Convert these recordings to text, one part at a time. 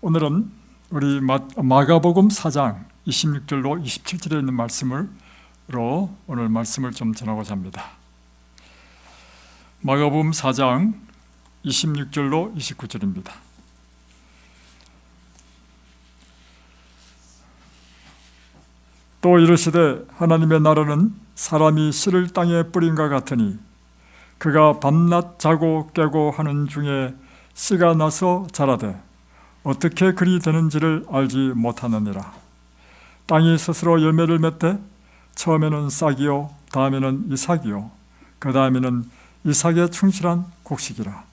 오늘은 우리 마가복음 4장 26절로 27절에 있는 말씀으로 오늘 말씀을 좀 전하고자 합니다. 마가복음 4장 26절로 29절입니다. 또 이르시되 하나님의 나라는 사람이 씨를 땅에 뿌린 것 같으니 그가 밤낮 자고 깨고 하는 중에 씨가 나서 자라되 어떻게 그리 되는지를 알지 못하느니라. 땅이 스스로 열매를 맺되 처음에는 싹이요 다음에는 이삭이요 그 다음에는 이삭에 충실한 곡식이라.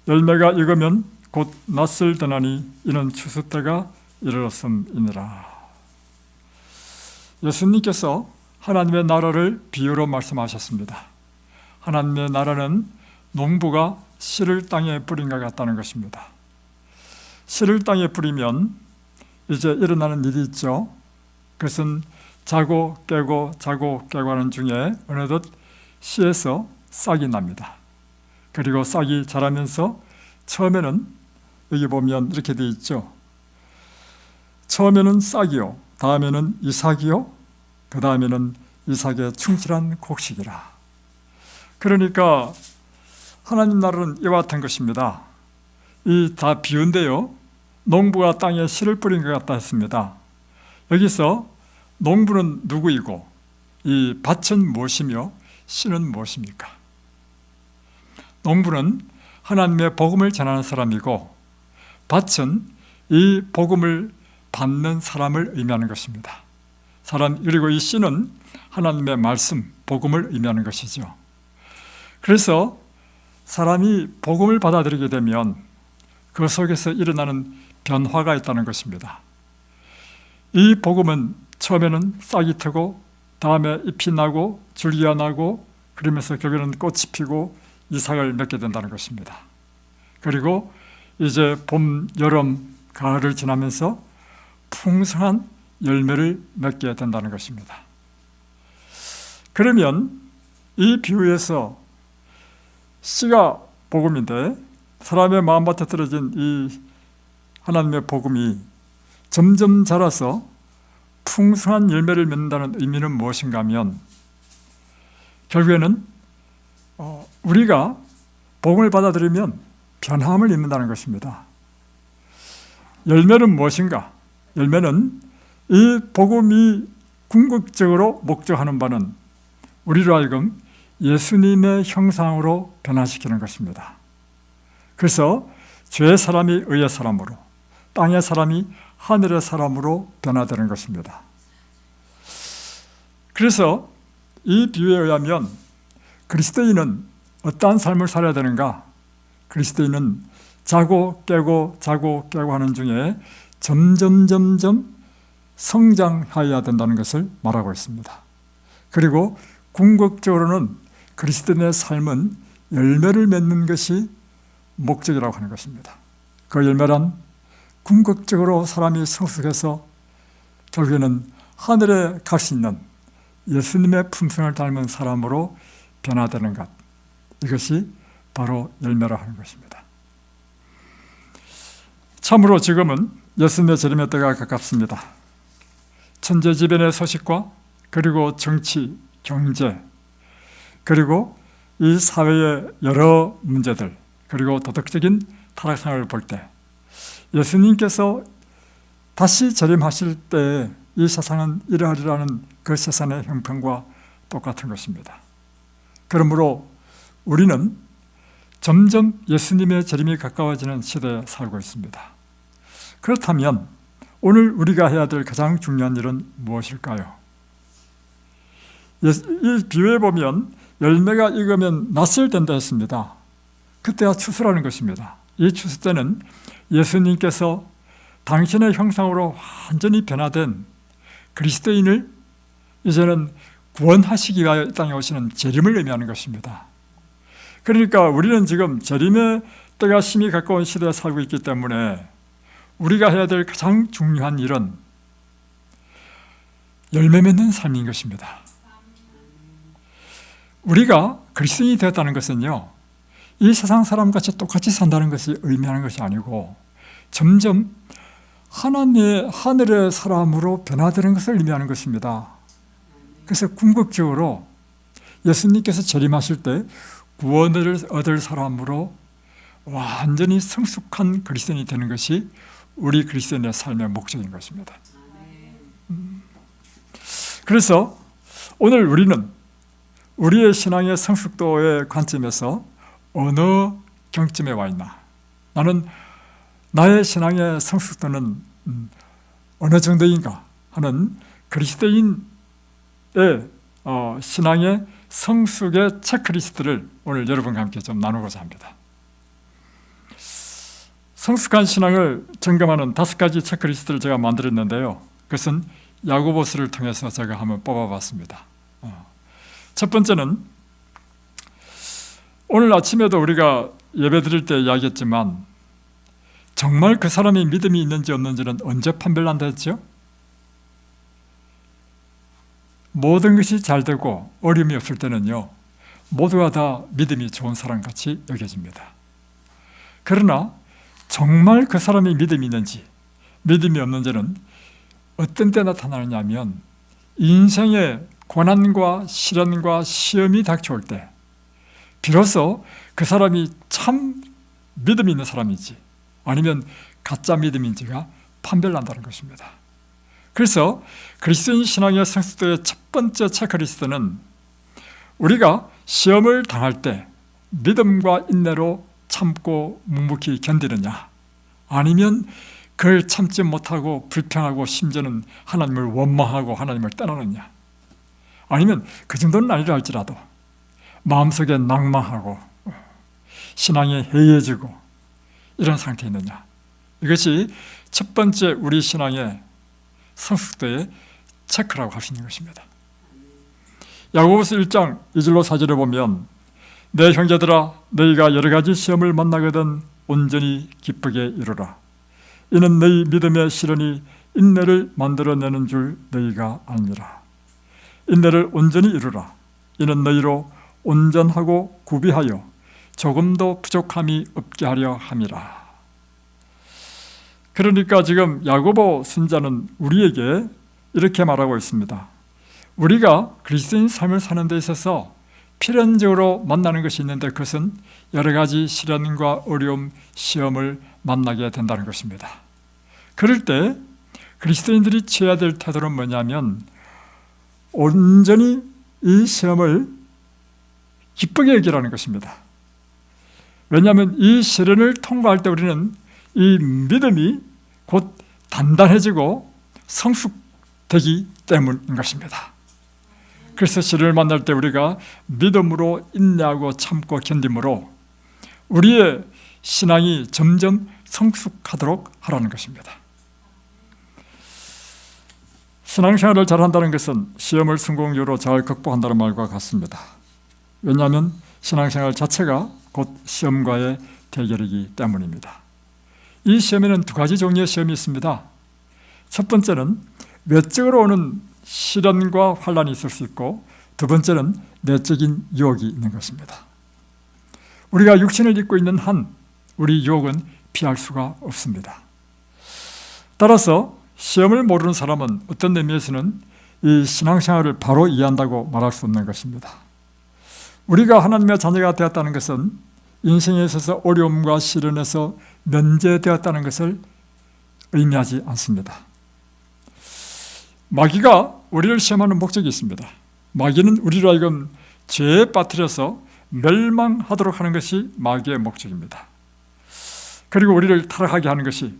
열매가 익으면 곧 낫을 떠나니 이는 추수 때가 이르렀음이니라. 예수님께서 하나님의 나라를 비유로 말씀하셨습니다. 하나님의 나라는 농부가 씨를 땅에 뿌린 것 같다는 것입니다. 씨를 땅에 뿌리면 이제 일어나는 일이 있죠. 그것은 자고 깨고 하는 중에 어느덧 씨에서 싹이 납니다. 그리고 싹이 자라면서 처음에는 여기 보면 이렇게 되어 있죠. 처음에는 싹이요 다음에는 이삭이요 그 다음에는 이삭에 충실한 곡식이라. 그러니까 하나님 나라는 이와 같은 것입니다. 이 다 비유인데요, 농부가 땅에 씨를 뿌린 것 같다 했습니다. 여기서 농부는 누구이고 이 밭은 무엇이며 씨는 무엇입니까? 농부는 하나님의 복음을 전하는 사람이고 밭은 이 복음을 받는 사람을 의미하는 것입니다. 그리고 이 씨는 하나님의 말씀, 복음을 의미하는 것이죠. 그래서 사람이 복음을 받아들이게 되면 그 속에서 일어나는 변화가 있다는 것입니다. 이 복음은 처음에는 싹이 트고 다음에 잎이 나고 줄기가 나고 그러면서 결국에는 꽃이 피고 이삭을 맺게 된다는 것입니다. 그리고 이제 봄, 여름, 가을을 지나면서 풍성한 열매를 맺게 된다는 것입니다. 그러면 이 비유에서 씨가 복음인데 사람의 마음밭에 떨어진 이 하나님의 복음이 점점 자라서 풍성한 열매를 맺는다는 의미는 무엇인가 하면 결국에는 우리가 복음을 받아들이면 변함을 입는다는 것입니다. 열매는 무엇인가? 열매는 이 복음이 궁극적으로 목적하는 바는 우리로 하여금 예수님의 형상으로 변화시키는 것입니다. 그래서 죄의 사람이 의의 사람으로, 땅의 사람이 하늘의 사람으로 변화되는 것입니다. 그래서 이 비유에 의하면 그리스도인은 어떠한 삶을 살아야 되는가? 그리스도인은 자고 깨고 하는 중에 점점 성장하여야 된다는 것을 말하고 있습니다. 그리고 궁극적으로는 그리스도인의 삶은 열매를 맺는 것이 목적이라고 하는 것입니다. 그 열매란 궁극적으로 사람이 성숙해서 결국에는 하늘에 갈 수 있는 예수님의 품성을 닮은 사람으로 변화되는 것, 이것이 바로 열매라 하는 것입니다. 참으로 지금은 예수님의 재림의 때가 가깝습니다. 천재지변의 소식과 그리고 정치, 경제, 그리고 이 사회의 여러 문제들, 그리고 도덕적인 타락상을 볼 때 예수님께서 다시 재림하실 때 이 세상은 이러하리라는 그 세상의 형편과 똑같은 것입니다. 그러므로 우리는 점점 예수님의 재림이 가까워지는 시대에 살고 있습니다. 그렇다면 오늘 우리가 해야 될 가장 중요한 일은 무엇일까요? 이 비유에 보면 열매가 익으면 낫을 댄다 했습니다. 그때가 추수라는 것입니다. 이 추수 때는 예수님께서 당신의 형상으로 완전히 변화된 그리스도인을 이제는 구원하시기 위하여 이 땅에 오시는 재림을 의미하는 것입니다. 그러니까 우리는 지금 재림의 때가 심히 가까운 시대에 살고 있기 때문에 우리가 해야 될 가장 중요한 일은 열매 맺는 삶인 것입니다. 우리가 그리스도인이 되었다는 것은요, 이 세상 사람같이 똑같이 산다는 것이 의미하는 것이 아니고 점점 하늘의 사람으로 변화되는 것을 의미하는 것입니다. 그래서 궁극적으로 예수님께서 재림하실 때 구원을 얻을 사람으로 완전히 성숙한 그리스도인이 되는 것이 우리 그리스도인의 삶의 목적인 것입니다. 그래서 오늘 우리는 우리의 신앙의 성숙도의 관점에서 어느 경점에 와 있나? 나는 나의 신앙의 성숙도는 어느 정도인가 하는 그리스도인의 신앙의 성숙의 체크리스트를 오늘 여러분과 함께 좀 나누고자 합니다. 성숙한 신앙을 점검하는 5가지 체크리스트를 제가 만들었는데요. 그것은 야고보서를 통해서 제가 한번 뽑아봤습니다. 첫 번째는 오늘 아침에도 우리가 예배 드릴 때 이야기했지만 정말 그 사람이 믿음이 있는지 없는지는 언제 판별난다 했죠? 모든 것이 잘 되고 어려움이 없을 때는요, 모두가 다 믿음이 좋은 사람같이 여겨집니다. 그러나 정말 그 사람이 믿음이 있는지 믿음이 없는지는 어떤 때 나타나느냐 하면 인생의 고난과 시련과 시험이 닥쳐올 때 비로소 그 사람이 참 믿음이 있는 사람인지 아니면 가짜 믿음인지가 판별난다는 것입니다. 그래서 그리스도인 신앙의 성숙도의 첫 번째 체크리스트는 우리가 시험을 당할 때 믿음과 인내로 참고 묵묵히 견디느냐, 아니면 그걸 참지 못하고 불평하고 심지어는 하나님을 원망하고 하나님을 떠나느냐, 아니면 그 정도는 아니라 할지라도 마음속에 낭망하고 신앙이 해이해지고 이런 상태에 있느냐. 이것이 첫 번째 우리 신앙의 성숙도의 체크라고 할 수 있는 것입니다. 야고보서 1장 2절로 4절에 보면 내 형제들아 너희가 여러 가지 시험을 만나거든 온전히 기쁘게 이루라. 이는 너희 믿음의 시련이 인내를 만들어내는 줄 너희가 아니라. 인내를 온전히 이루라. 이는 너희로 온전하고 구비하여 조금도 부족함이 없게 하려 함이라. 그러니까 지금 야고보 선자는 우리에게 이렇게 말하고 있습니다. 우리가 그리스도인 삶을 사는 데 있어서 필연적으로 만나는 것이 있는데 그것은 여러 가지 시련과 어려움, 시험을 만나게 된다는 것입니다. 그럴 때 그리스도인들이 취해야 될 태도는 뭐냐면 온전히 이 시험을 기쁘게 여기라는 것입니다. 왜냐하면 이 시련을 통과할 때 우리는 이 믿음이 곧 단단해지고 성숙되기 때문인 것입니다. 그래서 시련을 만날 때 우리가 믿음으로 인내하고 참고 견딤으로 우리의 신앙이 점점 성숙하도록 하라는 것입니다. 신앙생활을 잘한다는 것은 시험을 성공적으로 잘 극복한다는 말과 같습니다. 왜냐하면 신앙생활 자체가 곧 시험과의 대결이기 때문입니다. 이 시험에는 2가지 종류의 시험이 있습니다. 첫 번째는 외적으로 오는 시련과 환란이 있을 수 있고, 두 번째는 내적인 유혹이 있는 것입니다. 우리가 육신을 입고 있는 한 우리 유혹은 피할 수가 없습니다. 따라서 시험을 모르는 사람은 어떤 의미에서는 이 신앙생활을 바로 이해한다고 말할 수 없는 것입니다. 우리가 하나님의 자녀가 되었다는 것은 인생에 있어서 어려움과 시련에서 면제되었다는 것을 의미하지 않습니다. 마귀가 우리를 시험하는 목적이 있습니다. 마귀는 우리로 하여금 죄에 빠뜨려서 멸망하도록 하는 것이 마귀의 목적입니다. 그리고 우리를 타락하게 하는 것이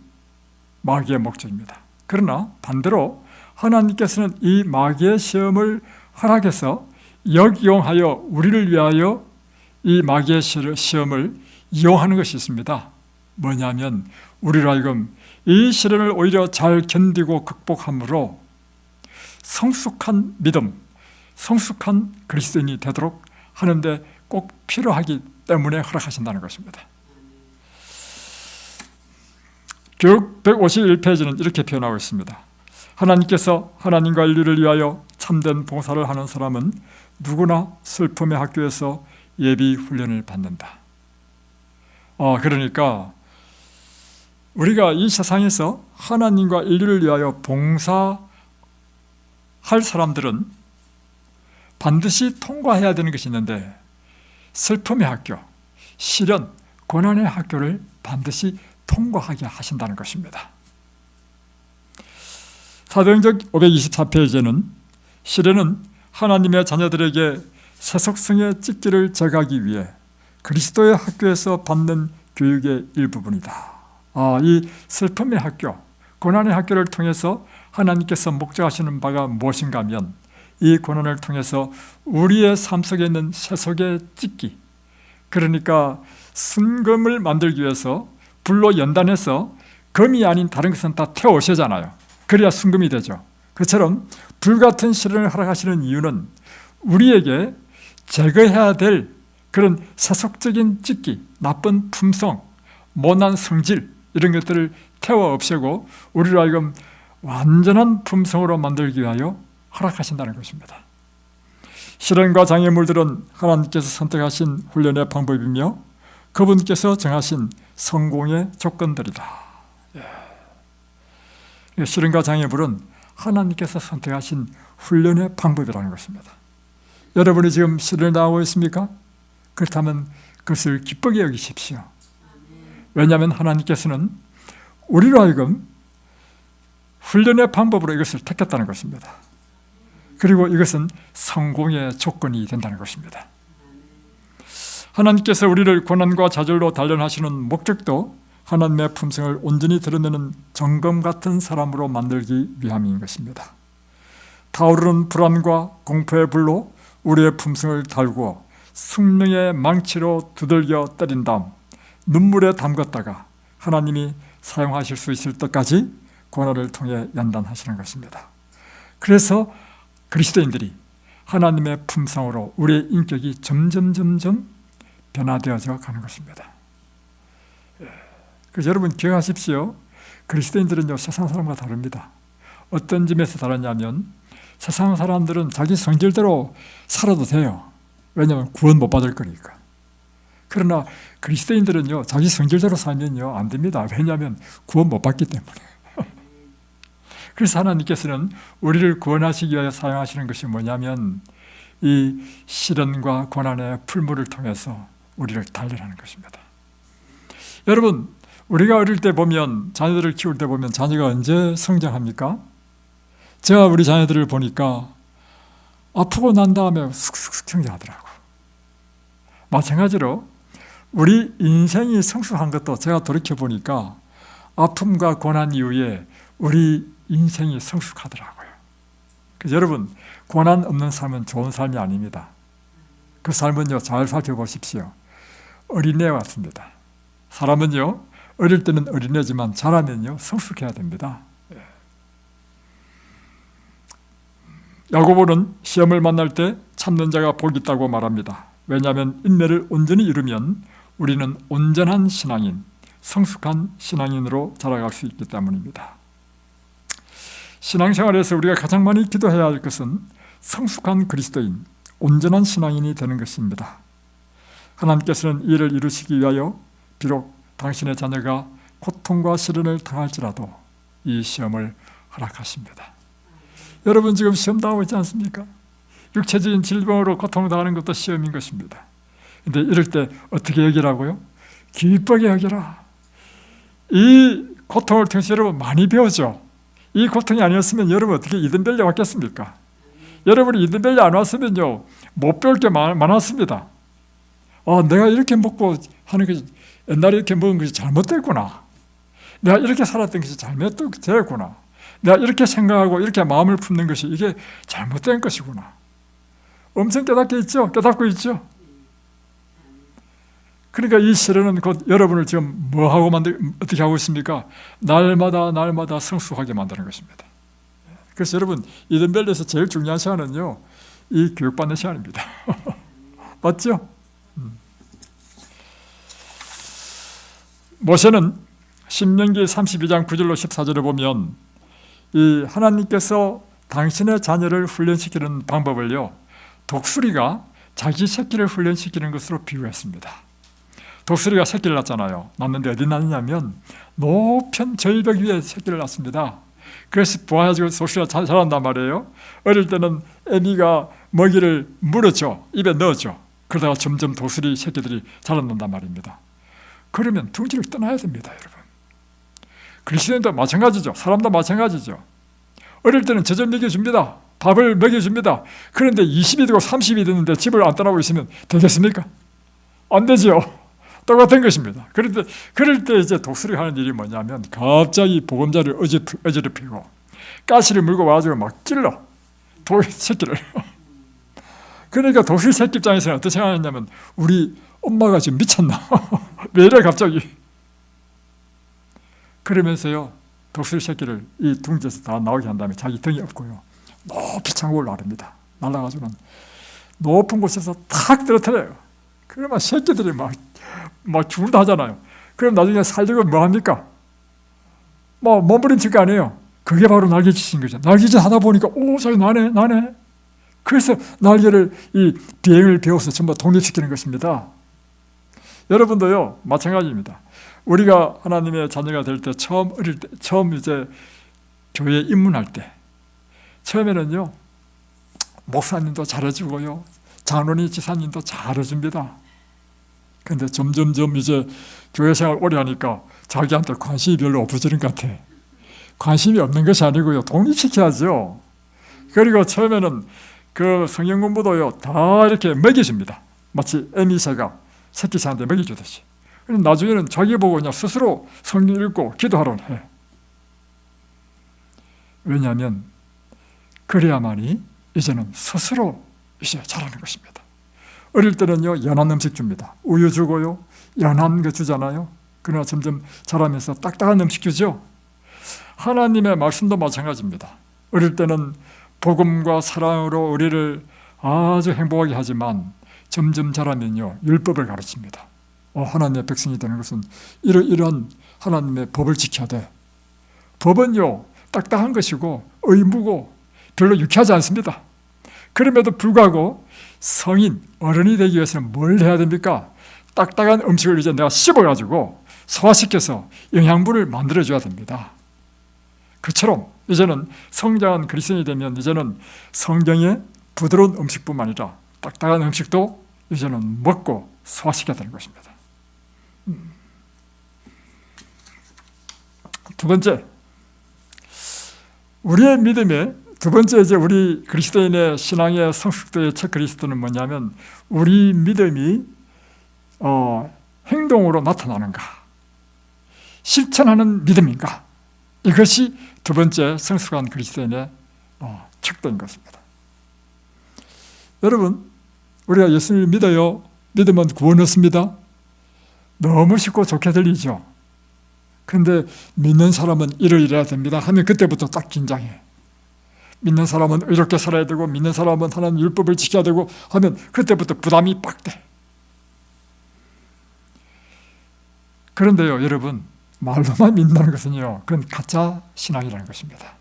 마귀의 목적입니다. 그러나 반대로 하나님께서는 이 마귀의 시험을 허락해서 역이용하여 우리를 위하여 이 마귀의 시험을 이용하는 것이 있습니다. 뭐냐면 우리로 하여금 이 시련을 오히려 잘 견디고 극복함으로 성숙한 믿음, 성숙한 그리스도인이 되도록 하는데 꼭 필요하기 때문에 허락하신다는 것입니다. 교육 151페이지는 이렇게 표현하고 있습니다. 하나님께서 하나님과 인류를 위하여 참된 봉사를 하는 사람은 누구나 슬픔의 학교에서 예비 훈련을 받는다. 그러니까 우리가 이 세상에서 하나님과 인류를 위하여 봉사할 사람들은 반드시 통과해야 되는 것이 있는데, 슬픔의 학교, 시련, 고난의 학교를 반드시 통과하게 하신다는 것입니다. 사도행전 524페이지에는 시련은 하나님의 자녀들에게 세속성의 찍기를 제거하기 위해 그리스도의 학교에서 받는 교육의 일부분이다. 이 슬픔의 학교, 고난의 학교를 통해서 하나님께서 목적하시는 바가 무엇인가 하면, 이 고난을 통해서 우리의 삶 속에 있는 세속의 찍기, 그러니까 순금을 만들기 위해서 불로 연단해서 금이 아닌 다른 것은 다 태워오시잖아요. 그래야 순금이 되죠. 그처럼 불같은 시련을 허락하시는 이유는 우리에게 제거해야 될 그런 세속적인 찍기, 나쁜 품성, 못난 성질, 이런 것들을 태워 없애고 우리로 하여금 완전한 품성으로 만들기 위하여 허락하신다는 것입니다. 시련과 장애물들은 하나님께서 선택하신 훈련의 방법이며 그분께서 정하신 성공의 조건들이다. 시련과 장애물은 하나님께서 선택하신 훈련의 방법이라는 것입니다. 여러분이 지금 시련을 당하고 있습니까? 그렇다면 그것을 기쁘게 여기십시오. 왜냐하면 하나님께서는 우리로 하여금 훈련의 방법으로 이것을 택했다는 것입니다. 그리고 이것은 성공의 조건이 된다는 것입니다. 하나님께서 우리를 고난과 좌절로 단련하시는 목적도 하나님의 품성을 온전히 드러내는 정금 같은 사람으로 만들기 위함인 것입니다. 타오르는 불안과 공포의 불로 우리의 품성을 달구어 숙명의 망치로 두들겨 때린 다음 눈물에 담갔다가 하나님이 사용하실 수 있을 때까지 고난을 통해 연단하시는 것입니다. 그래서 그리스도인들이 하나님의 품성으로 우리의 인격이 점점 변화되어져 가는 것입니다. 그래서 여러분 기억하십시오. 그리스도인들은요, 세상 사람과 다릅니다. 어떤 점에서 다르냐면, 세상 사람들은 자기 성질대로 살아도 돼요. 왜냐하면 구원 못 받을 거니까. 그러나 그리스도인들은요, 자기 성질대로 살면요 안 됩니다. 왜냐하면 구원 못 받기 때문에. 그래서 하나님께서는 우리를 구원하시기 위하여 사용하시는 것이 뭐냐면, 이 시련과 고난의 풀물을 통해서 우리를 단련하는 것입니다. 여러분, 우리가 어릴 때 보면, 자녀들을 키울 때 보면 자녀가 언제 성장합니까? 제가 우리 자녀들을 보니까 아프고 난 다음에 쑥쑥 성장하더라고. 마찬가지로 우리 인생이 성숙한 것도 제가 돌이켜보니까 아픔과 고난 이후에 우리 인생이 성숙하더라고요. 그래서 여러분, 고난 없는 삶은 좋은 삶이 아닙니다. 그 삶은요, 잘 살펴보십시오. 어린애 같습니다. 사람은요, 어릴 때는 어린애지만 자라면요, 성숙해야 됩니다. 야고보는 시험을 만날 때 참는 자가 복이 있다고 말합니다. 왜냐하면 인내를 온전히 이루면 우리는 온전한 신앙인, 성숙한 신앙인으로 자라갈 수 있기 때문입니다. 신앙생활에서 우리가 가장 많이 기도해야 할 것은 성숙한 그리스도인, 온전한 신앙인이 되는 것입니다. 하나님께서는 이를 이루시기 위하여 비록 당신의 자녀가 고통과 시련을 당할지라도 이 시험을 허락하십니다. 여러분 지금 시험 당하고 있지 않습니까? 육체적인 질병으로 고통당하는 것도 시험인 것입니다. 그런데 이럴 때 어떻게 여기라고요? 기쁘게 여기라. 이 고통을 통해서 여러분 많이 배우죠. 이 고통이 아니었으면 여러분 어떻게 이든밸리 왔겠습니까? 여러분이 이든밸리 안 왔으면요, 못 배울 게 많았습니다. 내가 이렇게 먹고 하는 것이, 옛날에 이렇게 먹은 것이 잘못됐구나. 내가 이렇게 살았던 것이 잘못됐구나. 내가 이렇게 생각하고 이렇게 마음을 품는 것이 이게 잘못된 것이구나. 엄청 깨닫고 있죠. 그러니까 이 시련은 곧 여러분을 지금 어떻게 하고 있습니까? 날마다 성숙하게 만드는 것입니다. 그래서 여러분, 이든밸리에서 제일 중요한 시간은요, 이 교육받는 시간입니다. 맞죠? 모세는 신명기 32장 9절로 14절에 보면 이 하나님께서 당신의 자녀를 훈련시키는 방법을요, 독수리가 자기 새끼를 훈련시키는 것으로 비유했습니다. 독수리가 새끼를 낳잖아요. 낳는데 어디 낳느냐면 높은 절벽 위에 새끼를 낳습니다. 그래서 부화해가지고 독수리가 자란단 말이에요. 어릴 때는 애미가 먹이를 물었죠. 입에 넣었죠. 그러다가 점점 독수리 새끼들이 자라난단 말입니다. 그러면 둥지를 떠나야 됩니다, 여러분. 그리스도인도 마찬가지죠. 사람도 마찬가지죠. 어릴 때는 젖을 먹여줍니다. 밥을 먹여줍니다. 그런데 20이 되고 30이 됐는데 집을 안 떠나고 있으면 되겠습니까? 안 되죠. 똑같은 것입니다. 그럴 때 이제 독수리가 하는 일이 뭐냐면 갑자기 보금자리를 어지럽히고 가시를 물고 와가지고 막 찔러. 독수리 새끼를. 그러니까 독수리 새끼 입장에서는 어떻게 생각하냐면 우리 엄마가 지금 미쳤나? 왜 이래 갑자기? 그러면서요 독수리 새끼를 이 둥지에서 다 나오게 한 다음에 자기 등에 업고요 높이 창고를 나릅니다. 날아가지고는 높은 곳에서 탁 떨어뜨려요. 그러면 새끼들이 막 죽는다 하잖아요. 그럼 나중에 살려고 뭐 합니까? 뭐 몸부림칠 거 아니에요. 그게 바로 날개짓인 거죠. 날개짓 하다 보니까 저기 나네. 그래서 날개를 이 비행을 배워서 전부 독립시키는 것입니다. 여러분도요 마찬가지입니다. 우리가 하나님의 자녀가 될 때 처음 이제 교회에 입문할 때 처음에는요 목사님도 잘해주고요 장로님 지사님도 잘해줍니다. 근데 점점점 이제 교회 생활 오래 하니까 자기한테 관심이 별로 없어지는 것 같아. 관심이 없는 것이 아니고요 독립시켜야죠. 그리고 처음에는 그 성경 공부도요 다 이렇게 먹여줍니다. 마치 애미새가 새끼새한테 먹여주듯이. 나중에는 자기 보고 그냥 스스로 성경 읽고 기도하라고 해. 왜냐하면 그래야만이 이제는 스스로 이제 잘하는 것입니다. 어릴 때는요 연한 음식 줍니다. 우유 주고요 연한 거 주잖아요. 그러나 점점 자라면서 딱딱한 음식 주죠. 하나님의 말씀도 마찬가지입니다. 어릴 때는 복음과 사랑으로 우리를 아주 행복하게 하지만 점점 자라면요 율법을 가르칩니다. 하나님의 백성이 되는 것은 이러한 하나님의 법을 지켜야 돼. 법은요 딱딱한 것이고 의무고 별로 유쾌하지 않습니다. 그럼에도 불구하고 성인, 어른이 되기 위해서는 뭘 해야 됩니까? 딱딱한 음식을 이제 내가 씹어가지고 소화시켜서 영양분을 만들어줘야 됩니다. 그처럼 이제는 성장한 그리스도인이 되면 이제는 성경의 부드러운 음식뿐만 아니라 딱딱한 음식도 이제는 먹고 소화시켜야 되는 것입니다. 두 번째, 우리의 믿음의 두 번째 이제 우리 그리스도인의 신앙의 성숙도의 체크리스트는 뭐냐면 우리 믿음이 행동으로 나타나는가, 실천하는 믿음인가, 이것이 두 번째 성숙한 그리스도인의 척도인 것입니다. 여러분, 우리가 예수님을 믿어요. 믿으면 구원 얻습니다. 너무 쉽고 좋게 들리죠. 그런데 믿는 사람은 이래야 됩니다 하면 그때부터 딱 긴장해. 믿는 사람은 이렇게 살아야 되고 믿는 사람은 하나님 율법을 지켜야 되고 하면 그때부터 부담이 빡 돼. 그런데요 여러분, 말로만 믿는다는 것은요 그건 가짜 신앙이라는 것입니다.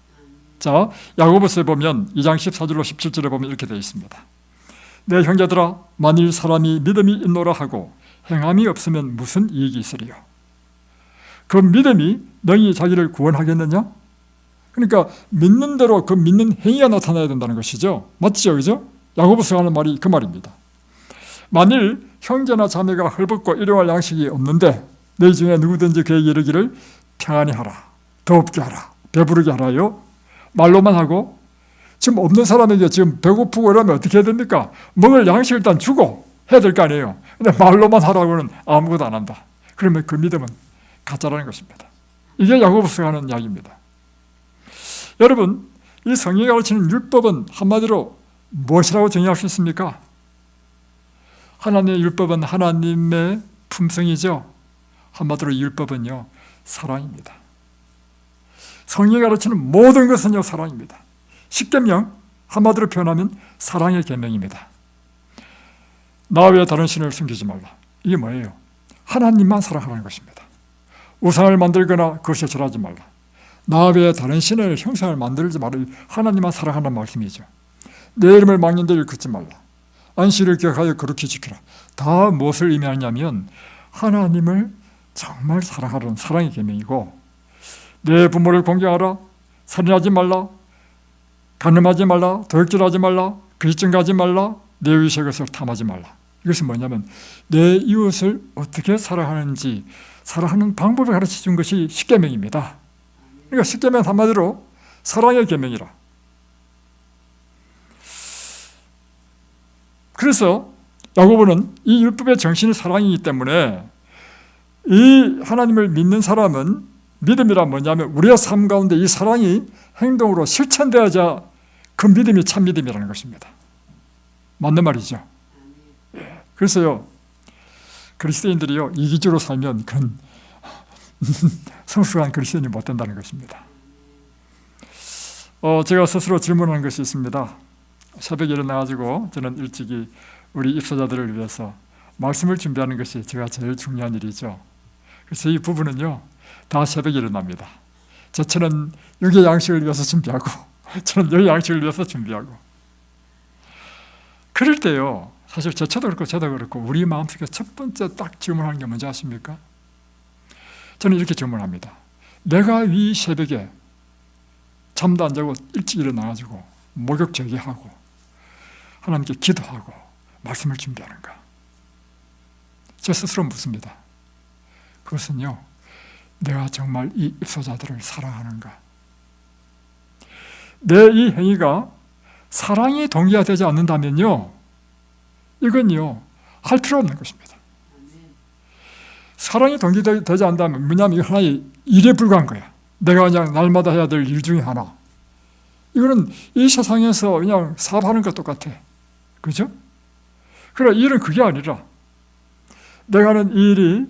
자, 야고보서에 보면 2장 14절로 17절에 보면 이렇게 되어 있습니다. 내 형제들아, 만일 사람이 믿음이 있노라 하고 행함이 없으면 무슨 이익이 있으리요? 그 믿음이 너희 자기를 구원하겠느냐? 그러니까 믿는 대로 그 믿는 행위가 나타나야 된다는 것이죠. 맞죠? 그죠? 야고보서가 하는 말이 그 말입니다. 만일 형제나 자매가 헐벗고 일용할 양식이 없는데 너희 중에 누구든지 그에게 이르기를 평안히 하라, 더없게 하라, 배부르게 하라요? 말로만 하고 지금 없는 사람에게 지금 배고프고 이러면 어떻게 해야 됩니까? 먹을 양식을 일단 주고 해야 될 거 아니에요. 근데 말로만 하라고는 아무것도 안 한다. 그러면 그 믿음은 가짜라는 것입니다. 이게 야고보서가 하는 이야기입니다. 여러분, 이 성경이 가르치는 율법은 한마디로 무엇이라고 정의할 수 있습니까? 하나님의 율법은 하나님의 품성이죠. 한마디로 율법은요 사랑입니다. 성경이 가르치는 모든 것은요 사랑입니다. 십계명 한마디로 표현하면 사랑의 계명입니다. 나 외에 다른 신을 숨기지 말라. 이게 뭐예요? 하나님만 사랑하는 것입니다. 우상을 만들거나 그것에 절하지 말라. 나 외에 다른 신을 형상을 만들지 말라. 하나님만 사랑하는 말씀이죠. 내 이름을 망령되이 걷지 말라. 안식일을 기억하여 거룩히 지키라. 다 무엇을 의미하냐면 하나님을 정말 사랑하는 사랑의 계명이고, 내 부모를 공경하라, 살인하지 말라, 간음하지 말라, 도둑질하지 말라, 비증가하지 말라, 내 이웃의 것을 탐하지 말라. 이것은 뭐냐면 내 이웃을 어떻게 사랑하는지, 사랑하는 방법을 가르쳐 준 것이 십계명입니다. 그러니까 십계명 한마디로 사랑의 계명이라. 그래서 야고보는 이 율법의 정신이 사랑이기 때문에 이 하나님을 믿는 사람은, 믿음이란 뭐냐면 우리의 삶 가운데 이 사랑이 행동으로 실천되어야 그 믿음이 참 믿음이라는 것입니다. 맞는 말이죠. 그래서요, 그리스도인들이요, 이기주로 살면 그런 성숙한 그리스도인이 못 된다는 것입니다. 제가 스스로 질문하는 것이 있습니다. 새벽에 일어나가지고 저는 일찍이 우리 입소자들을 위해서 말씀을 준비하는 것이 제가 제일 중요한 일이죠. 그래서 이 부부는요, 다 새벽에 일어납니다. 저는 육의 양식을 위해서 준비하고, 저는 의 양식을 위해서 준비하고. 그럴 때요, 사실 저도 그렇고 저도 그렇고 우리 마음속에 첫 번째 딱 질문하는 게 뭔지 아십니까? 저는 이렇게 질문합니다. 내가 이 새벽에 잠도 안 자고 일찍 일어나가지고 목욕 제기하고 하나님께 기도하고 말씀을 준비하는가? 제 스스로 묻습니다. 그것은요, 내가 정말 이 입소자들을 사랑하는가? 내 이 행위가 사랑이 동기가 되지 않는다면요, 이건요, 할 필요 없는 것입니다. 사랑이 동기되지 않는다면 뭐냐면 하나의 일에 불과한 거야. 내가 그냥 날마다 해야 될 일 중에 하나. 이거는 이 세상에서 그냥 사업하는 것 똑같아. 그죠? 그러나 일은 그게 아니라 내가 하는 이 일이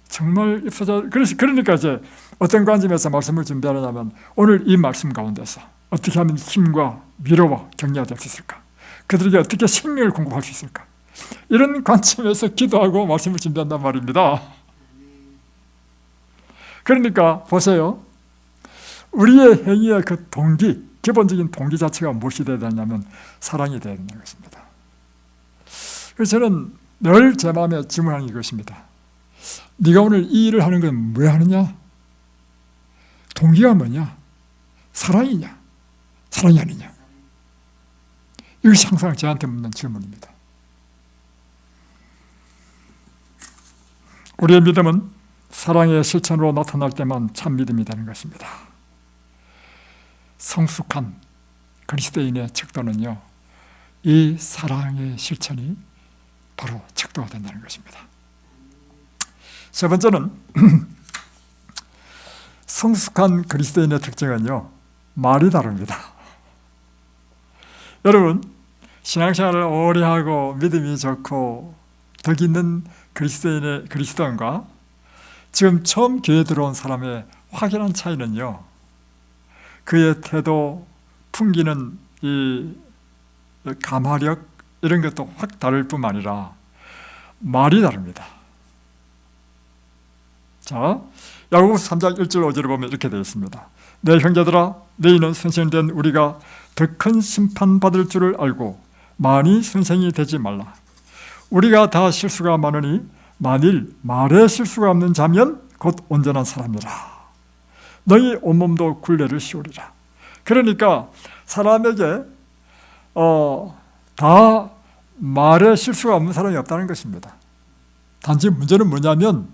정말 입소자, 그러니까 이제 어떤 관점에서 말씀을 준비하느냐면 오늘 이 말씀 가운데서 어떻게 하면 힘과 위로와 격려가 될 수 있을까? 그들에게 어떻게 생명을 공급할 수 있을까? 이런 관점에서 기도하고 말씀을 준비한단 말입니다. 그러니까 보세요. 우리의 행위의 그 동기, 기본적인 동기 자체가 무엇이 되어야 되냐면 사랑이 되어야 된다는 것입니다. 그래서 저는 늘 제 마음에 질문하는 이것입니다. 네가 오늘 이 일을 하는 건 왜 하느냐? 동기가 뭐냐? 사랑이냐? 사랑이 아니냐? 이것이 항상 저한테 묻는 질문입니다. 우리의 믿음은 사랑의 실천으로 나타날 때만 참 믿음이 되는 것입니다. 성숙한 그리스도인의 척도는요, 이 사랑의 실천이 바로 척도가 된다는 것입니다. 세 번째는 성숙한 그리스도인의 특징은요, 말이 다릅니다. 여러분, 신앙생활을 오래 하고 믿음이 좋고 덕 있는 그리스도인과 지금 처음 교회에 들어온 사람의 확연한 차이는요, 그의 태도, 풍기는 이 감화력 이런 것도 확 다를 뿐만 아니라 말이 다릅니다. 자, 야고보서 3장 1절 5절을 보면 이렇게 되어 있습니다. 내 형제들아, 너희는 선생된 우리가 더 큰 심판받을 줄을 알고 많이 선생이 되지 말라. 우리가 다 실수가 많으니 만일 말에 실수가 없는 자면 곧 온전한 사람이라. 너희 온몸도 굴레를 씌우리라. 그러니까 사람에게 다 말에 실수가 없는 사람이 없다는 것입니다. 단지 문제는 뭐냐면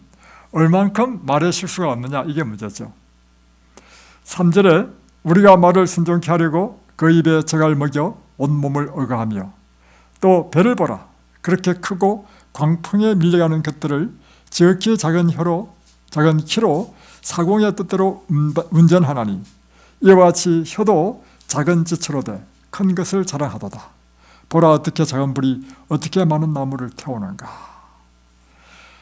얼만큼 말에 실수가 없느냐, 이게 문제죠. 3절에 우리가 말을 순종케 하려고 그 입에 젖을 먹여 온몸을 억압하며 또 배를 보라. 그렇게 크고 광풍에 밀려가는 것들을 지극히 작은 키로 사공의 뜻대로 운전하나니 이와 같이 혀도 작은 지체로 돼 큰 것을 자랑하도다. 보라, 어떻게 작은 불이 어떻게 많은 나무를 태우는가.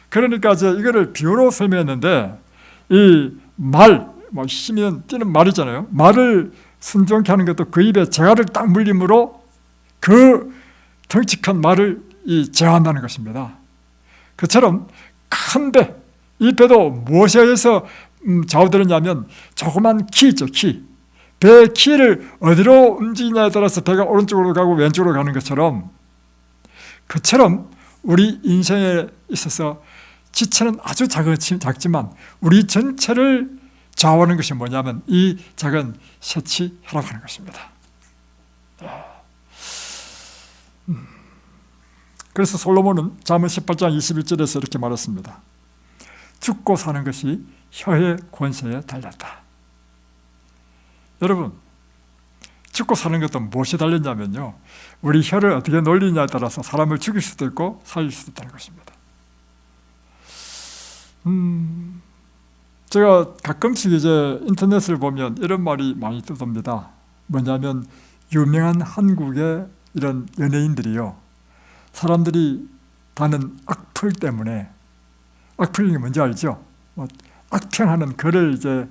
그러니까 이거를 비유로 설명했는데, 이 말, 힘이 뛰는 말이잖아요. 말을 순종케 하는 것도 그 입에 재갈을 딱 물림으로 그 덩치 큰 말을 제어한다는 것입니다. 그처럼 큰 배, 이 배도 무엇에 의해서 좌우되느냐면 조그만 키 있죠, 키. 배의 키를 어디로 움직이냐에 따라서 배가 오른쪽으로 가고 왼쪽으로 가는 것처럼, 우리 인생에 있어서 지체는 아주 작지만 우리 전체를 좌우하는 것이 뭐냐면 이 작은 셋이 혈압하는 것입니다. 그래서 솔로몬은 잠언 18장 21절에서 이렇게 말했습니다. 죽고 사는 것이 혀의 권세에 달렸다. 여러분, 죽고 사는 것도 무엇이 달렸냐면요, 우리 혀를 어떻게 놀리냐에 따라서 사람을 죽일 수도 있고 살릴 수도 있다는 것입니다. 제가 가끔씩 이제 인터넷을 보면 이런 말이 많이 뜨겁니다. 뭐냐면 유명한 한국의 이런 연예인들이요, 사람들이 다는 악플 때문에, 악플이 뭔지 알죠? 악평하는 글을 이제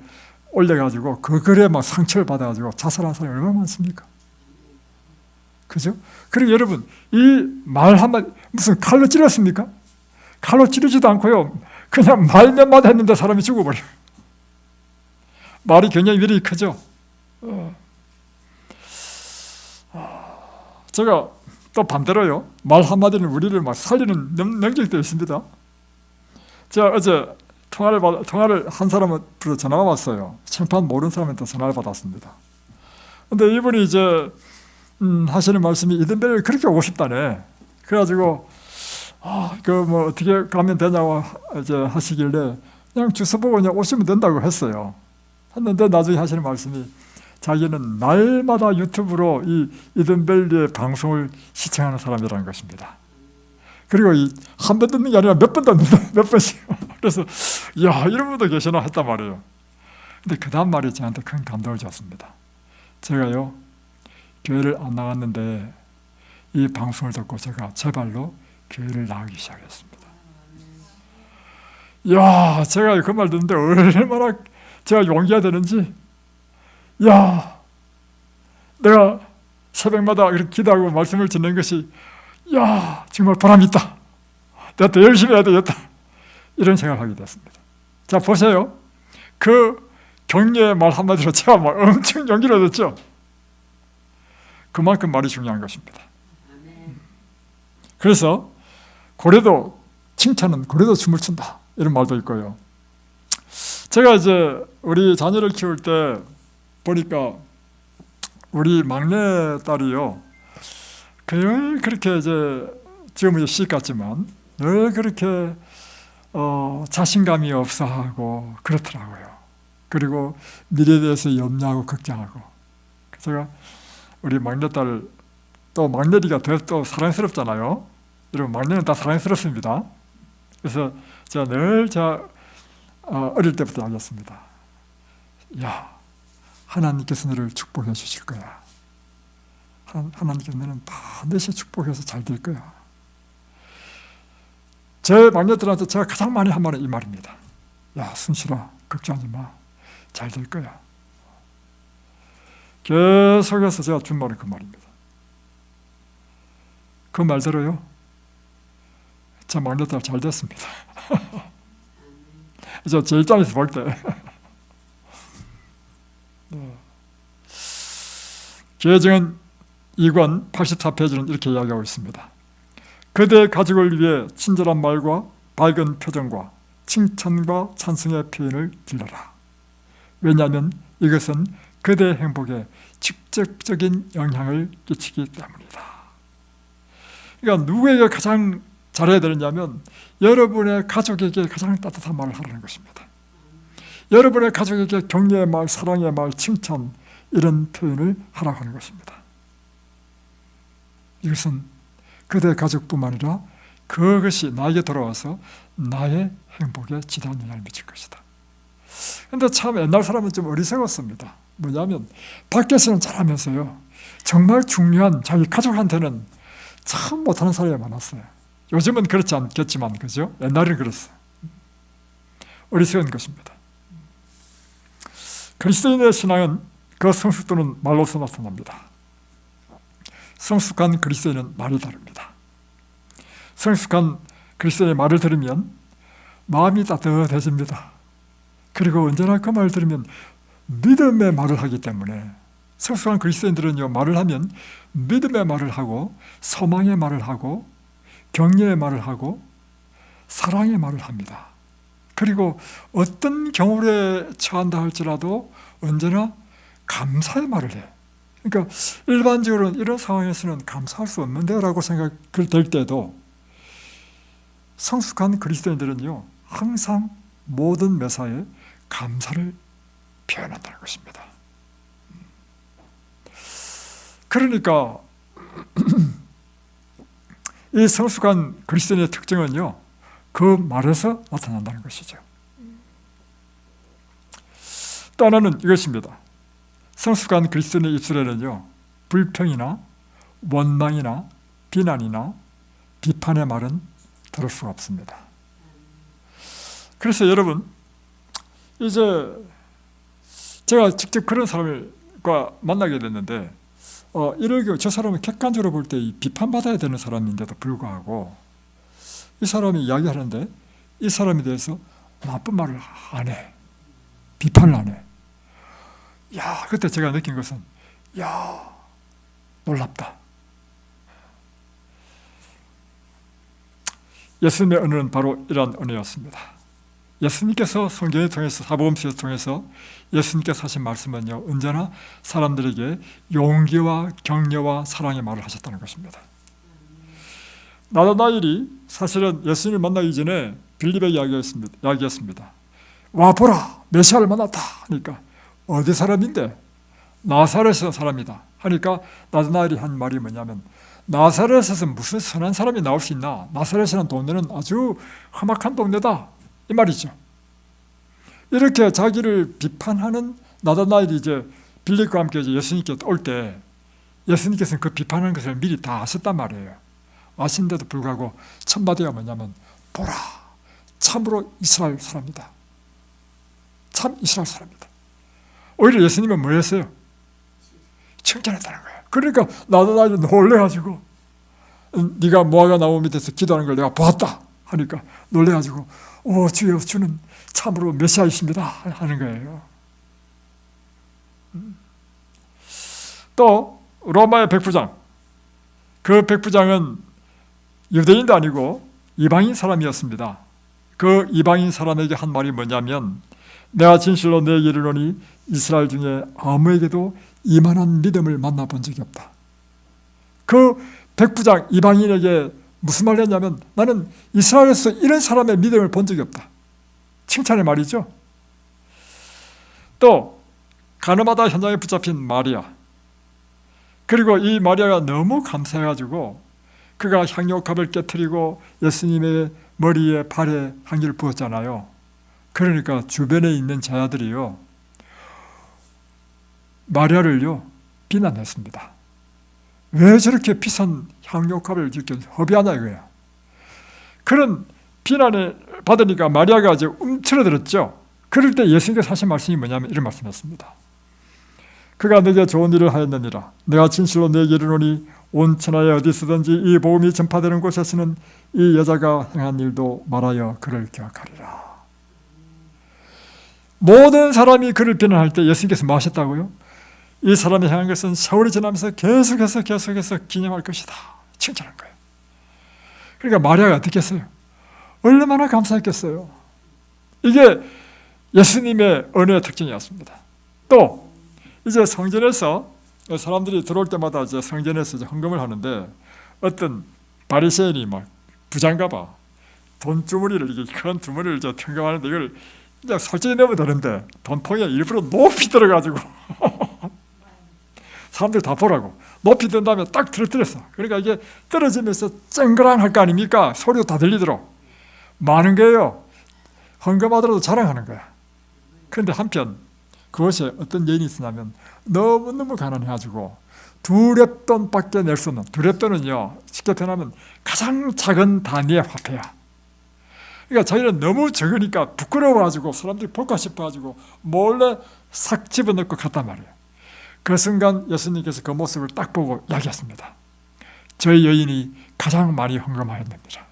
올려가지고 그 글에 막 상처를 받아가지고 자살한 사람이 얼마나 많습니까? 그죠? 그리고 여러분, 이 말 한마디 무슨 칼로 찔렀습니까? 칼로 찌르지도 않고요, 그냥 말 몇 마디 했는데 사람이 죽어버려요. 말이 굉장히 위력이 크죠. 제가 또 반대로요, 말 한마디는 우리를 막 살리는 능력도 있습니다. 제가 어제 통화를 한 사람한테 전화가 왔어요. 심판 모르는 사람한테 전화를 받았습니다. 근데 이분이 이제 하시는 말씀이 이든벨 그렇게 오고 싶다네. 그래가지고 뭐 어떻게 가면 되냐고 이제 하시길래 그냥 주소 보고 그냥 오시면 된다고 했어요. 했는데 나중에 하시는 말씀이 자기는 날마다 유튜브로 이 이든벨리의 방송을 시청하는 사람이라는 것입니다. 그리고 한 번 듣는 게 아니라 몇 번 듣는다, 몇 번씩. 그래서 야, 이런 분도 계시나 했단 말이에요. 근데 그 다음 말이 저한테 큰 감동을 줬습니다. 제가요, 교회를 안 나갔는데 이 방송을 듣고 제가 제 발로 교회를 나가기 시작했습니다. 야, 제가 그 말 듣는데 얼마나 제가 용기가 되는지, 야, 내가 새벽마다 이렇게 기도하고 말씀을 듣는 것이, 야, 정말 보람이 있다. 내가 더 열심히 해야 되겠다. 이런 생각을 하게 됐습니다. 자, 보세요. 그 격려의 말 한마디로 제가 막 엄청 용기를 얻었죠. 그만큼 말이 중요한 것입니다. 그래서 고래도 칭찬은 고래도 춤을 춘다, 이런 말도 있고요. 제가 이제 우리 자녀를 키울 때 보니까 우리 막내 딸이요, 늘 그렇게 이제 지금은 이제 시집 갔지만 늘 그렇게 자신감이 없어하고 그렇더라고요. 그리고 미래에 대해서 염려하고 걱정하고. 제가 우리 막내딸, 또 막내리가 또 사랑스럽잖아요. 여러분, 막내는 다 사랑스럽습니다. 그래서 제가 늘 어릴 때부터 알렸습니다. 야, 하나님께서 너를 축복해 주실 거야. 하나님께서 너는 반드시 축복해서 잘 될 거야. 제 막내들한테 제가 가장 많이 한 말은 이 말입니다. 야, 순실아, 걱정하지 마. 잘 될 거야. 계속해서 제가 준 말은 그 말입니다. 그 말대로요, 제 막내딸 잘 됐습니다. 이제 제 입장에서 볼 때 계정은 2권 84페이지는 이렇게 이야기하고 있습니다. 그대의 가족을 위해 친절한 말과 밝은 표정과 칭찬과 찬송의 표현을 길러라. 왜냐하면 이것은 그대의 행복에 직접적인 영향을 끼치기 때문이다. 그러니까 누구에게 가장 잘해야 되느냐면 여러분의 가족에게 가장 따뜻한 말을 하라는 것입니다. 여러분의 가족에게 격려의 말, 사랑의 말, 칭찬, 이런 표현을 하라고 하는 것입니다. 이것은 그대의 가족뿐만 아니라 그것이 나에게 돌아와서 나의 행복에 지대한 영향을 미칠 것이다. 그런데 참 옛날 사람은 좀 어리석었습니다. 뭐냐면 밖에서는 잘하면서요, 정말 중요한 자기 가족한테는 참 못하는 사람이 많았어요. 요즘은 그렇지 않겠지만, 그죠? 옛날에는 그랬어요. 어리석은 것입니다. 그리스도인의 신앙은 그 성숙도는 말로서 나타납니다. 성숙한 그리스도인은 말이 다릅니다. 성숙한 그리스도인의 말을 들으면 마음이 따뜻해집니다. 그리고 언제나 그 말을 들으면 믿음의 말을 하기 때문에, 성숙한 그리스도인들은요, 말을 하면 믿음의 말을 하고 소망의 말을 하고 격려의 말을 하고 사랑의 말을 합니다. 그리고 어떤 경우에 처한다 할지라도 언제나 감사의 말을 해. 그러니까 일반적으로는 이런 상황에서는 감사할 수 없는데 라고 생각될 때도 성숙한 그리스도인들은요, 항상 모든 매사에 감사를 표현한다는 것입니다. 그러니까 이 성숙한 그리스도인의 특징은요, 그 말에서 나타난다는 것이죠. 또 하나는 이것입니다. 성숙한 그리스도인의 입술에는요, 불평이나 원망이나 비난이나 비판의 말은 들을 수가 없습니다. 그래서 여러분, 이제 제가 직접 그런 사람과 만나게 됐는데, 이럴 경우 저 사람은 객관적으로 볼 때 비판받아야 되는 사람인데도 불구하고 이 사람이 이야기하는데 이 사람에 대해서 나쁜 말을 안 해. 비판을 안 해. 야, 그때 제가 느낀 것은, 야, 놀랍다. 예수님의 은혜는 바로 이러한 은혜였습니다. 예수님께서 성경을 통해서, 사복음서를 통해서 예수님께서 하신 말씀은요, 언제나 사람들에게 용기와 격려와 사랑의 말을 하셨다는 것입니다. 나다나엘이 사실은 예수님을 만나기 전에 빌립에 이야기했습니다. 와 보라, 메시아를 만났다 하니까, 어디 사람인데? 나사렛에서 사람이다 하니까 나다나엘이 한 말이 뭐냐면, 나사렛에서 무슨 선한 사람이 나올 수 있나? 나사렛이라는 동네는 아주 험악한 동네다, 이 말이죠. 이렇게 자기를 비판하는 나다나엘이 이제 빌립과 함께 이제 예수님께 올 때, 예수님께서는 그 비판하는 것을 미리 다 아셨단 말이에요. 아신데도 불구하고 첫 마디가 뭐냐면, 보라, 참으로 이스라엘 사람이다. 참 이스라엘 사람이다. 오히려 예수님은 뭐 했어요? 칭찬했다는 거예요. 그러니까 나다나엘이 놀래가지고, 네가 모아가 나무 밑에서 기도하는 걸 내가 보았다 하니까 놀래가지고, 오 주여, 주는 참으로 메시아이십니다 하는 거예요. 또 로마의 백부장, 그 백부장은 유대인도 아니고 이방인 사람이었습니다. 그 이방인 사람에게 한 말이 뭐냐면, 내가 진실로 내게 이르노니 이스라엘 중에 아무에게도 이만한 믿음을 만나본 적이 없다. 그 백부장 이방인에게 무슨 말을 했냐면, 나는 이스라엘에서 이런 사람의 믿음을 본 적이 없다. 칭찬의 말이죠. 또 가늠하다 현장에 붙잡힌 마리아, 그리고 이 마리아가 너무 감사해가지고 그가 향유옥합을 깨트리고 예수님의 머리에 발에 향기를 부었잖아요. 그러니까 주변에 있는 자녀들이요, 마리아를요 비난했습니다. 왜 저렇게 비싼 향유옥합을 이렇게 허비하냐 이거야. 그런 비난을 받으니까 마리아가 이제 움츠러들었죠. 그럴 때 예수님께서 하신 말씀이 뭐냐면 이런 말씀이었습니다. 그가 내게 좋은 일을 하였느니라. 내가 진실로 내게 이르노니 온 천하에 어디서든지 이 복음이 전파되는 곳에서는 이 여자가 행한 일도 말하여 그를 기억하리라. 모든 사람이 그를 비난할 때 예수님께서 뭐 하셨다고요? 이 사람이 행한 것은 세월이 지나면서 계속해서 기념할 것이다, 칭찬한 거예요. 그러니까 마리아가 어떻게 했어요? 얼마나 감사했겠어요. 이게 예수님의 은혜의 특징이었습니다. 또 이제 성전에서 사람들이 들어올 때마다 이제 성전에서 이제 헌금을 하는데, 어떤 바리새인이 막 부장가 봐, 돈주머니를, 이게 큰 주머니를 이제 헌금하는데, 이걸 이제 솔직히 내면 되는데 돈통에 일부러 높이 들어가지고 사람들 다 보라고 높이 든 다음에 딱 들어뜨렸어. 그러니까 이게 떨어지면서 쨍그랑할 거 아닙니까? 소리도 다 들리도록 많은 거예요. 헌금하더라도 자랑하는 거야. 그런데 한편 그것에 어떤 여인이 있었냐면, 너무너무 가난해가지고 두렙돈밖에 낼 수 없는, 두렙돈은요 쉽게 표현하면 가장 작은 단위의 화폐야. 그러니까 자기는 너무 적으니까 부끄러워가지고 사람들이 볼까 싶어가지고 몰래 싹 집어넣고 갔단 말이에요. 그 순간 예수님께서 그 모습을 딱 보고 이야기했습니다. 저희 여인이 가장 많이 헌금하였느니라.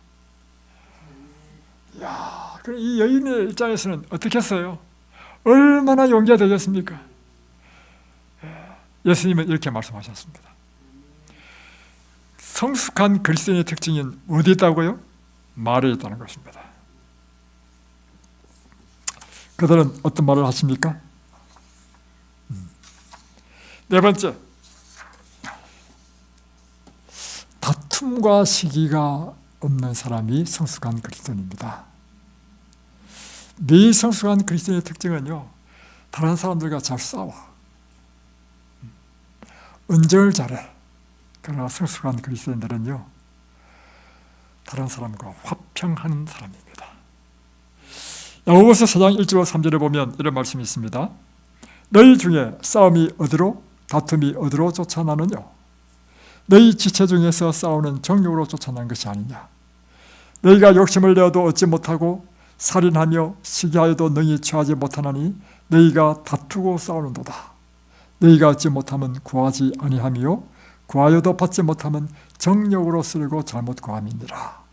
이야, 이 여인의 입장에서는 어떻게 했어요? 얼마나 용기가 되겠습니까? 예수님은 이렇게 말씀하셨습니다. 성숙한 그리스도인의 특징은 어디 있다고요? 말에 있다는 것입니다. 그들은 어떤 말을 하십니까? 네 번째, 다툼과 시기가 없는 사람이 성숙한 그리스도인입니다. 미성숙한 그리스도인의 특징은요, 다른 사람들과 잘 싸워, 언쟁을 잘해. 그러나 성숙한 그리스도인들은요, 다른 사람과 화평하는 사람입니다. 야고보서 4장 1절 3절에 보면 이런 말씀이 있습니다. 너희 중에 싸움이 어디로 다툼이 어디로 쫓아나느냐? 너희 지체 중에서 싸우는 정욕으로 쫓아난 것이 아니냐? 너희가 욕심을 내어도 얻지 못하고 살인하며 시기하여도 능히 취하지 못하나니 너희가 다투고 싸우는도다. 너희가 얻지 못하면 구하지 아니하며 구하여도 받지 못하면 정욕으로 쓰려고 잘못 구함이니라.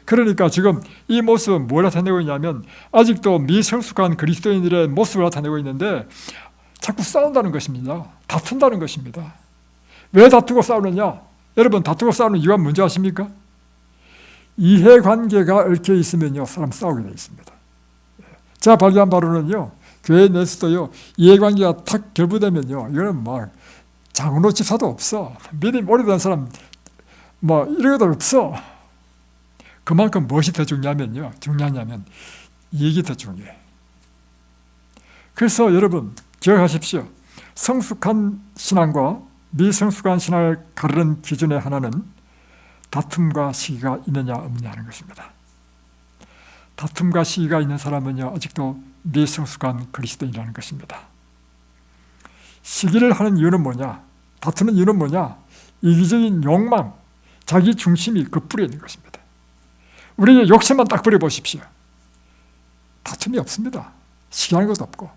그러니까 지금 이 모습은 뭘 나타내고 있냐면 아직도 미성숙한 그리스도인들의 모습을 나타내고 있는데 자꾸 싸운다는 것입니다. 다툰다는 것입니다. 왜 다투고 싸우느냐? 여러분, 다투고 싸우는 이유가 뭔지 아십니까? 이해관계가 얽혀 있으면요, 사람 싸우게 되어 있습니다. 제가 발견한 바로는요, 교회 내에서도요, 이해관계가 탁 결부되면요, 이거는 막 장로 집사도 없어. 믿음 오래된 사람 이런 것도 없어. 그만큼 무엇이 더 중요하냐면 이익이 더 중요해. 그래서 여러분 기억하십시오. 성숙한 신앙과 미성숙한 신앙을 가르는 기준의 하나는 다툼과 시기가 있느냐 없느냐 하는 것입니다. 다툼과 시기가 있는 사람은요, 아직도 미성숙한 그리스도인이라는 것입니다. 시기를 하는 이유는 뭐냐? 다투는 이유는 뭐냐? 이기적인 욕망, 자기 중심이 그 뿌리에 있는 것입니다. 우리의 욕심만 딱 버려보십시오. 다툼이 없습니다. 시기하는 것도 없고.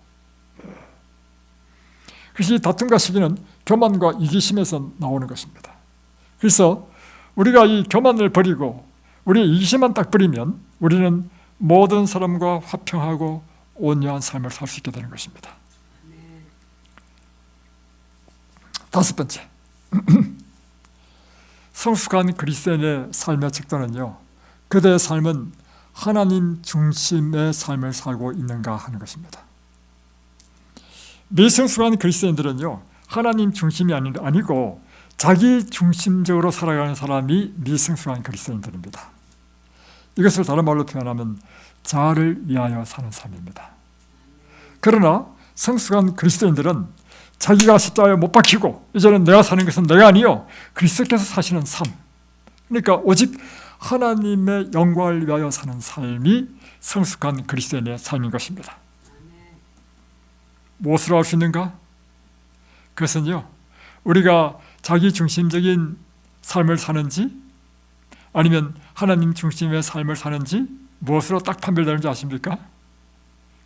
그래서 이 다툼과 시기는 교만과 이기심에서 나오는 것입니다. 그래서 우리가 이 교만을 버리고 우리의 이기심만 딱 버리면 우리는 모든 사람과 화평하고 온유한 삶을 살 수 있게 되는 것입니다. 다섯 번째, 성숙한 그리스도인의 삶의 측도는요, 그들의 삶은 하나님 중심의 삶을 살고 있는가 하는 것입니다. 미성숙한 그리스도인들은요, 하나님 중심이 아니고 자기 중심적으로 살아가는 사람이 미성숙한 그리스도인들입니다. 이것을 다른 말로 표현하면 자아를 위하여 사는 삶입니다. 그러나 성숙한 그리스도인들은 자기가 십자가에 못 박히고 이제는 내가 사는 것은 내가 아니요 그리스도께서 사시는 삶, 그러니까 오직 하나님의 영광을 위하여 사는 삶이 성숙한 그리스도인의 삶인 것입니다. 무엇으로 알 수 있는가? 그것은요, 우리가 자기 중심적인 삶을 사는지 아니면 하나님 중심의 삶을 사는지 무엇으로 딱 판별되는지 아십니까?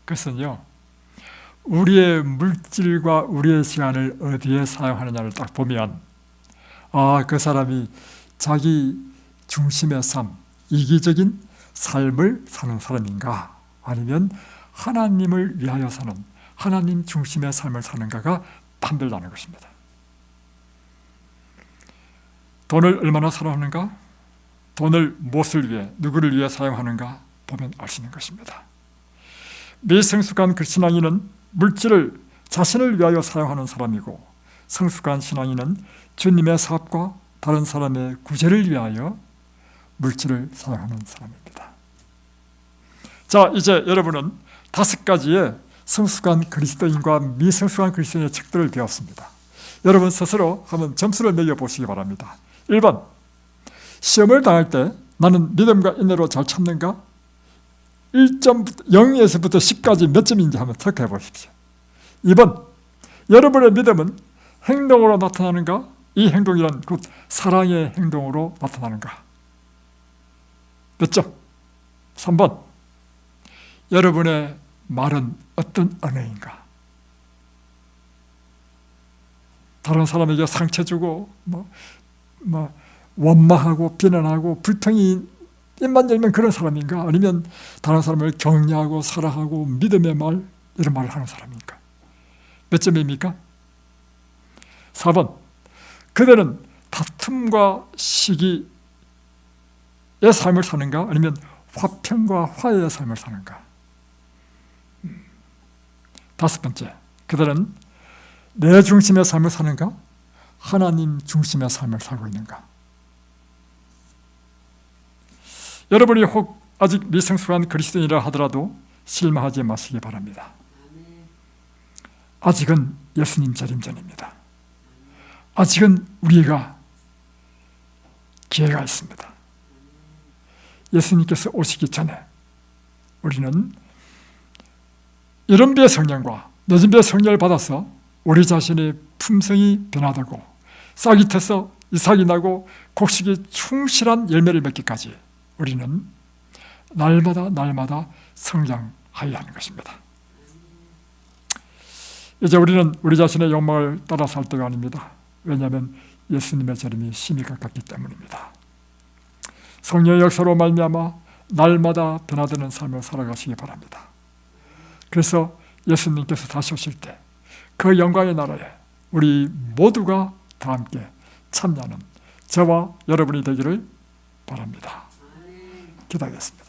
그것은요, 우리의 물질과 우리의 시간을 어디에 사용하느냐를 딱 보면 그 사람이 자기 중심의 삶, 이기적인 삶을 사는 사람인가 아니면 하나님을 위하여 사는 하나님 중심의 삶을 사는가가 판별되는 것입니다. 돈을 얼마나 사랑하는가? 돈을 무엇을 위해, 누구를 위해 사용하는가 보면 알 수 있는 것입니다. 미성숙한 그 신앙인은 물질을 자신을 위하여 사용하는 사람이고, 성숙한 신앙인은 주님의 사업과 다른 사람의 구제를 위하여 물질을 사용하는 사람입니다. 자, 이제 여러분은 5가지의 성숙한 그리스도인과 미성숙한 그리스도인의 척도를 배웠습니다. 여러분 스스로 한번 점수를 매겨보시기 바랍니다. 1번, 시험을 당할 때 나는 믿음과 인내로 잘 참는가? 0에서부터 10까지 몇 점인지 한번 체크해 보십시오. 2번, 여러분의 믿음은 행동으로 나타나는가? 이 행동이란 곧 사랑의 행동으로 나타나는가? 몇 점? 3번, 여러분의 말은 어떤 언어인가? 다른 사람에게 상처 주고 원망하고 비난하고 불평이 입만 열면 그런 사람인가? 아니면 다른 사람을 격려하고 사랑하고 믿음의 말, 이런 말을 하는 사람입니까? 몇 점입니까? 4번, 그들은 다툼과 시기에 삶을 사는가? 아니면 화평과 화해의 삶을 사는가? 다섯 번째, 그들은 내 중심의 삶을 사는가? 하나님 중심의 삶을 살고 있는가? 여러분이 혹 아직 미성숙한 그리스도인이라 하더라도 실망하지 마시기 바랍니다. 아직은 예수님 재림 전입니다. 아직은 우리가 기회가 있습니다. 예수님께서 오시기 전에 우리는 이른비의 성령과 늦은비의 성령을 받아서 우리 자신의 품성이 변화되고 싹이 트서 이삭이 나고 곡식이 충실한 열매를 맺기까지 우리는 날마다 성장하여야 하는 것입니다. 이제 우리는 우리 자신의 욕망을 따라 살 때가 아닙니다. 왜냐하면 예수님의 재림이 심히 가깝기 때문입니다. 성령의 역사로 말미암아 날마다 변화되는 삶을 살아가시기 바랍니다. 그래서 예수님께서 다시 오실 때 그 영광의 나라에 우리 모두가 다 함께 참여하는 저와 여러분이 되기를 바랍니다. 기도하겠습니다.